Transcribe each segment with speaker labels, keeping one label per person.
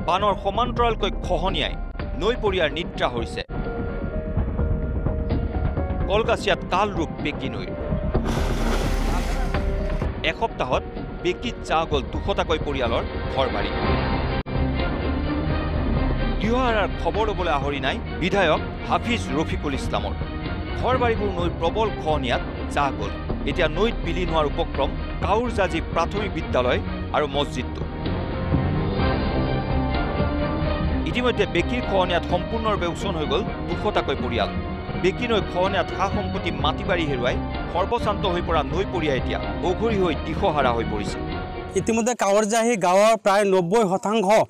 Speaker 1: বানৰ সমান্তৰালকৈ খহনীয়াই নৈ পৰিয়াৰ নিদ্ৰা হৈছে। কলগাছিয়াত কাল ৰূপ বেকী নৈৰ। এসপ্তাহত বেকীত যা গ'ল 200টাকৈ পৰিয়ালৰ ঘৰ বাৰী। গৃহহাৰাৰ খবৰ ল'বলৈ আহৰি নাই বিধায়ক হাফিজ ৰফিকুল ইছলামৰ। ঘৰ বাৰীবোৰ নৈৰ প্ৰবল খহনীয়াত যা গ'ল। এতিয়া নৈত বিলীন হোৱাৰ উপক্ৰম কাউৰজাজি প্ৰাথমিক বিদ্যালয় আৰু মছজিদটো। ইতিমধ্যে বেকীৰ খহনীয়াত সম্পূৰ্ণৰূপে উচন হৈ গ'ল 200টাকৈ পৰিয়াল। বেকী নৈ খহনীয়াত সা সম্পত্তি মাটি বাৰী হেৰুৱাই সৰ্বশান্ত হৈ পৰা নৈ পৰিয়া এতিয়া অঘৰী হৈ দিশহাৰা হৈ পৰিছে।
Speaker 2: ইতিমধ্যে কাউৰজাহি গাঁৱৰ প্ৰায় 90%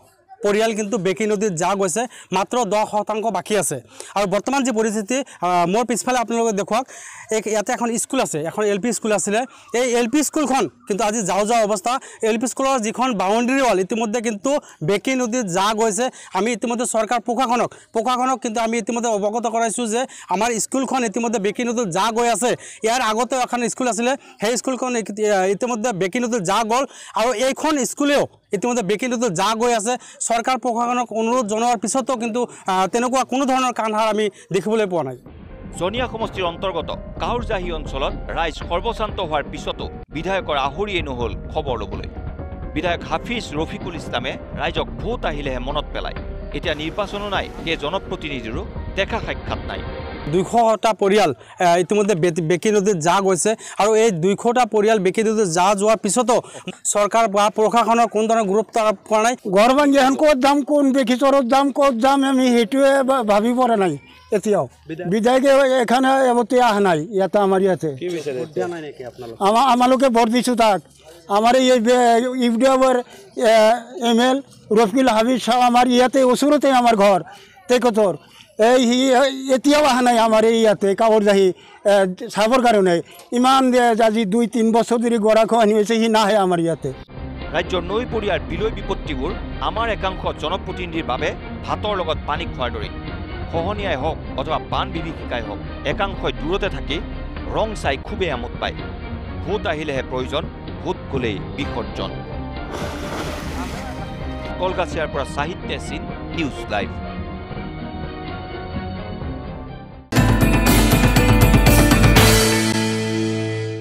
Speaker 2: পৰিয়াল কিন্তু বেকী নদীত যা গৈছে, মাত্ৰ 10% বাকী আছে। আৰু বৰ্তমান যি পৰিস্থিতি মোৰ পিছফালে আপোনালোকে দেখুৱাওক, ইয়াতে এখন স্কুল আছে, এখন LP স্কুল আছিলে। এই LP স্কুলখন কিন্তু আজি যাওঁ অৱস্থা। LP স্কুলৰ যিখন বাউণ্ডেৰী ৱাল ইতিমধ্যে কিন্তু বেকী নদীত যা গৈছে। আমি ইতিমধ্যে চৰকাৰ প্ৰশাসনক কিন্তু আমি ইতিমধ্যে অৱগত কৰাইছোঁ যে আমাৰ স্কুলখন ইতিমধ্যে বেকী নদীত যা গৈ আছে। ইয়াৰ আগতেও এখন স্কুল আছিলে, সেই স্কুলখন ইতিমধ্যে বেকী নদীত যা গ'ল আৰু এইখন স্কুলেও ইতিমধ্যে বেকী নদীত যা গৈ আছে। চৰকাৰ প্ৰশাসনক অনুৰোধ জনোৱাৰ পিছতো কিন্তু তেনেকুৱা কোনো ধৰণৰ কাণসাৰ আমি দেখিবলৈ পোৱা নাই।
Speaker 1: জনিয়া সমষ্টিৰ অন্তৰ্গত কাউৰজাহি অঞ্চলত ৰাইজ সৰ্বশান্ত হোৱাৰ পিছতো বিধায়কৰ আহৰিয়েই নহ'ল খবৰ ল'বলৈ। বিধায়ক হাফিজ ৰফিকুল ইছলামে ৰাইজক ভোট আহিলেহে মনত পেলায়। এতিয়া নিৰ্বাচনো নাই, সেই জনপ্ৰতিনিধিৰো দেখা সাক্ষাৎ নাই।
Speaker 2: 200টা পৰিয়াল ইতিমধ্যে বেকী নদীত যা গৈছে আৰু এই 200টা পৰিয়াল বেকী নদীত যা যোৱাৰ পিছতো চৰকাৰ বা প্ৰশাসনৰ কোনো ধৰণৰ গুৰুত্ব আৰোপ কৰা নাই।
Speaker 3: ঘৰ ভাঙি এখন ক'ত যাম, কোন বেকী চৰত যাম, ক'ত যাম, আমি সেইটোৱে ভাবি পৰা নাই। এতিয়াও বিধায়কে এখানে এবতে অহা নাই। ইয়াতে আমাৰ ইয়াতে আমালোকে ভোট দিছোঁ তাক। আমাৰ এই ইউডিএফৰ ML ৰফিকুল হাফিজ সাহেব আমাৰ ইয়াতে ওচৰতে আমাৰ ঘৰ তেখেতৰ। এতিয়াও অহা নাই আমাৰ এই ইয়াতে কাউৰজাহি চাবৰ কাৰণে। ইমান আজি 2-3 বছৰ ধৰি গৰাখহনীয়া হৈছে, সি নাহে আমাৰ ইয়াতে।
Speaker 1: ৰাজ্যৰ নৈ পৰিয়াৰ বিলৈ বিপত্তিবোৰ আমাৰ একাংশ জনপ্ৰতিনিধিৰ বাবে ভাতৰ লগত পানী খোৱাৰ দৰেই। খহনীয়াই হওক অথবা বান বিভীষিকাই হওক, একাংশই দূৰতে থাকি ৰং চাই খুবেই আমোদ পায়। ভোট আহিলেহে প্ৰয়োজন, ভোট গ'লেই বিসৰ্জন। কলগাছিয়াৰ পৰা সাহিত্য সিন, নিউজ লাইভ।